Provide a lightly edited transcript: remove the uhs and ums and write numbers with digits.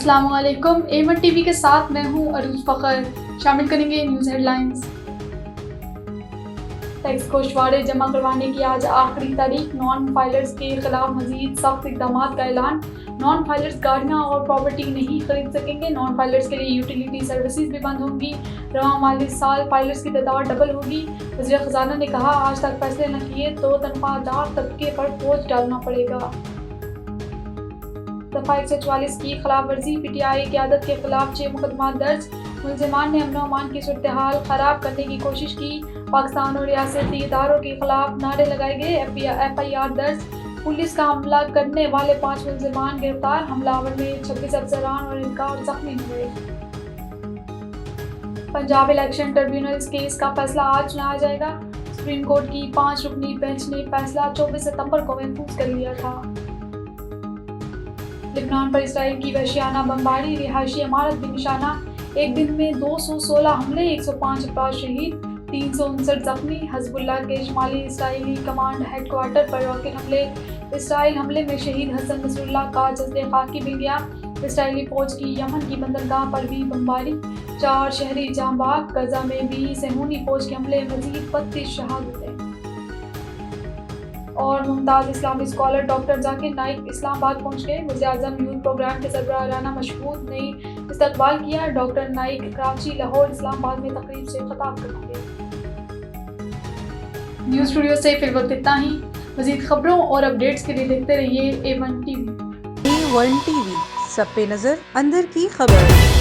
السلام علیکم، A1 T V کے ساتھ میں ہوں عروج فخر۔ شامل کریں گے نیوز ہیڈ لائنز۔ ٹیکس گوشوارے جمع کروانے کی آج آخری تاریخ، نان فائلرز کے خلاف مزید سخت اقدامات کا اعلان۔ نان فائلرز گاڑیاں اور پراپرٹی نہیں خرید سکیں گے۔ نان فائلرز کے لیے یوٹیلیٹی سروسز بھی بند ہوں گی۔ رواں مالی سال فائلرز کی تعداد ڈبل ہوگی۔ وزیر خزانہ نے کہا، آج تک فیصلے نہ کیے تو تنخواہ دار طبقے پر بوجھ ڈالنا پڑے گا۔ دفعہ 144 کی خلاف ورزی، پی ٹی آئی قیادت کے خلاف 6 مقدمات درج۔ ملزمان نے امن و امان کی صورتحال خراب کرنے کی کوشش کی۔ پاکستان اور ریاستی اداروں کے خلاف نعرے لگائے گئے۔ ایف آئی آر درج۔ پولیس کا حملہ کرنے والے 5 ملزمان گرفتار۔ حملہ آور میں 26 افسران اور اہلکار زخمی ہوئے۔ پنجاب الیکشن ٹریبیونل کیس کا فیصلہ آج سنایا جائے گا۔ سپریم کورٹ کی 5 رکنی بینچ نے فیصلہ 24 ستمبر کو محفوظ کر لیا تھا۔ لبنان پر اسرائیل کی وحشیانہ بمباری، رہائشی عمارت بھی نشانہ۔ ایک دن میں 216 حملے، 105 افراد شہید، 359 زخمی۔ حزب اللہ کے شمالی اسرائیلی کمانڈ ہیڈ کوارٹر پر راکٹ حملے۔ اسرائیل حملے میں شہید حسن نصر اللہ کا جسد خاکی مل گیا۔ اسرائیلی فوج کی یمن کی بندرگاہ پر بھی بمباری، 4 شہری جاں بحق۔ غزہ میں بھی صہیونی فوج کے حملے، مزید 32 شہادتیں۔ اور ممتاز اسلامی اسکالر ڈاکٹر ذاکر نائک اسلام آباد پہنچ گئے۔ وزیراعظم یوتھ پروگرام کے سربراہ رانا مشہود نے استقبال کیا۔ ڈاکٹر نائک کراچی، لاہور، اسلام آباد میں تقریب سے خطاب کریں گے۔ نیوز اسٹوڈیو سے فی الوقت اتنا ہی۔ مزید خبروں اور اپڈیٹس کے لیے دیکھتے رہیے A1 T V. A1 T V, سب پہ نظر، اندر کی خبر۔